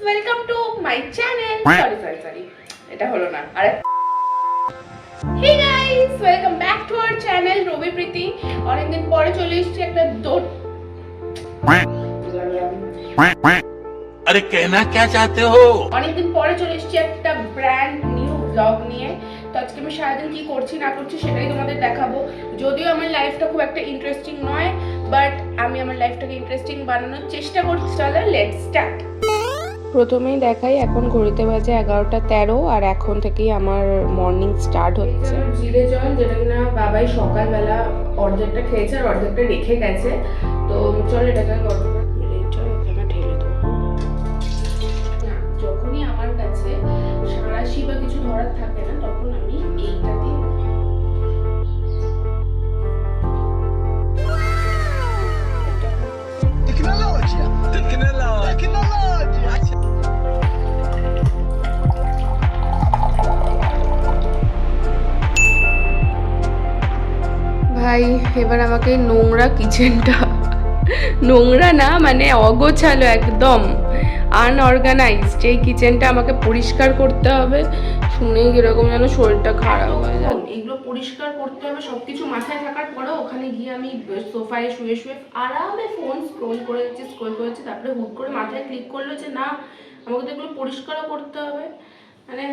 Welcome to my channel. Sorry এটা হলো না। আরে hey guys, welcome back to our channel Robi Preeti. অনেকদিন পরে চলে এসেছি একটা अरे कहना क्या चाहते हो? অনেকদিন পরে চলে এসেছি একটা ব্র্যান্ড নিউ ব্লগ নিয়ে। তো আজকে আমি সারাদিন কি করছি না করছি সেটাই তোমাদের দেখাবো। যদিও আমার লাইফটা খুব একটা ইন্টারেস্টিং নয়, বাট আমি আমার লাইফটাকে ইন্টারেস্টিং বানানোর চেষ্টা করছি। চলো লেটস স্টার্ট। প্রথমেই দেখাই, এখন ঘড়িতে বাজে 11:13 আর এখন থেকেই আমার মর্নিং স্টার্ট হচ্ছে। জিরে জল, যেটা কিনা বাবাই সকালবেলা অর্ধেকটা খেয়েছে আর অর্ধেকটা রেখে গেছে। তো চল এটাকে গরম করে ঢেলে দেবো। যখনই আমার কাছে সাঁড়াশি বা কিছু ধরার থাকে না, তখন আমি এইটা দিয়ে ভাই, এবার আমাকে নোংরা কিচেনটা, নোংরা না মানে অগোছালো, একদম আনঅর্গানাইজড এই কিচেনটা আমাকে পরিষ্কার করতে হবে। শুনেই কিরকম যেন শরীরটা খারাপ হয়ে যায়। এগুলো পরিষ্কার করতে হবে, সবকিছু মাথায় থাকার পরেও ওখানে গিয়ে আমি সোফায় শুয়ে শুয়ে আরামে ফোন স্ক্রোল করে যাচ্ছি, তারপরে হুট করে মাথায় ক্লিক করলো যে না, আমাকে তো এগুলো পরিষ্কারও করতে হবে। মানে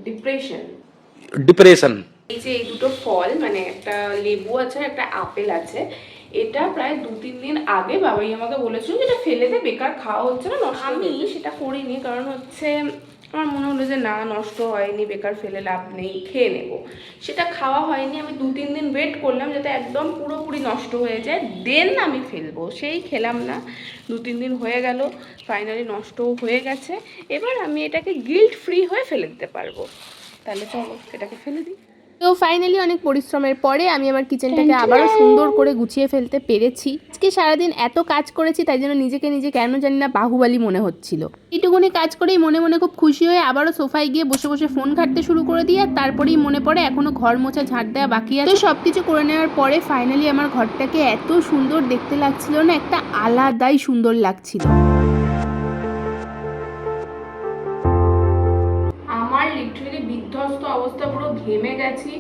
ডিপ্রেশন। এই যে এই দুটো ফল, মানে একটা লেবু আছে আর একটা আপেল আছে, এটা প্রায় 2-3 দিন আগে বাবাই আমাকে বলেছিল যে এটা ফেলে দে, বেকার খাওয়া হচ্ছে না, নষ্ট। আমি সেটা করিনি, কারণ হচ্ছে আমার মনে হলো যে না, নষ্ট হয়নি, বেকার ফেলে লাভ নেই, খেয়ে নেব। সেটা খাওয়া হয়নি। আমি 2-3 দিন ওয়েট করলাম যাতে একদম পুরোপুরি নষ্ট হয়ে যায়, দেন আমি ফেলবো। সেই খেলাম না, 2-3 দিন হয়ে গেল, ফাইনালি নষ্টও হয়ে গেছে। এবার আমি এটাকে গিল্ট ফ্রি হয়ে ফেলে দিতে পারবো। তাহলে চলো এটাকে ফেলে দিই। তো ফাইনালি অনেক পরিশ্রমের পরে আমি আমার কিচেনটাকে আবারও সুন্দর করে গুছিয়ে ফেলতে পেরেছি। আজকে সারাদিন এত কাজ করেছি, তাই জন্য নিজেকে কেন জানি না বাহুবলী মনে হচ্ছিল। এইটুকুনি কাজ করেই মনে মনে খুব খুশি হয়ে আবারও সোফায় গিয়ে বসে বসে ফোন ঘাঁটতে শুরু করে দিই। আর তারপরেই মনে পড়ে এখনো ঘর মোছা ঝাড় দেওয়া বাকি আছে। তো সব কিছু করে নেওয়ার পরে ফাইনালি আমার ঘরটাকে এত সুন্দর দেখতে লাগছিল না, একটা আলাদাই সুন্দর লাগছিল। আমার লিটারালি বিধ্বস্ত অবস্থা, পুরো ঘেমে গেছি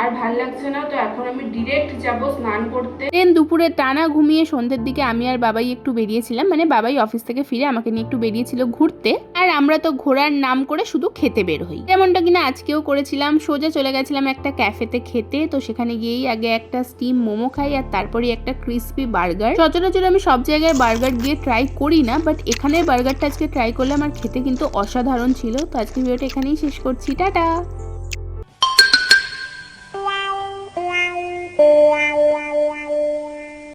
আর ভাল লাগছে না। তো এখন আমি ডিরেক্ট যাব স্নান করতে। দেন দুপুরে টানা ঘুমিয়ে সন্ধ্যের দিকে আমি আর বাবাই একটু বেরিয়েছিলাম, মানে বাবাই অফিস থেকে ফিরে আমাকে নিয়ে একটু বেরিয়েছিল ঘুরতে। আর আমরা তো ঘোরার নাম করে শুধু খেতে বের হই, যেমনটা কিনা আজকেও করেছিলাম। সোজা চলে গেছিলাম একটা ক্যাফেতে খেতে। তো সেখানে গিয়েই আগে একটা স্টিম মোমো খাই আর তারপরে একটা ক্রিস্পি বার্গার। সচরাচর আমি সব জায়গায় বার্গার গিয়ে ট্রাই করি না, বাট এখানে বার্গারটা আজকে ট্রাই করলাম আর খেতে কিন্তু অসাধারণ ছিল। তো আজকে ভিডিওটা এখানেই শেষ করছি, টাটা।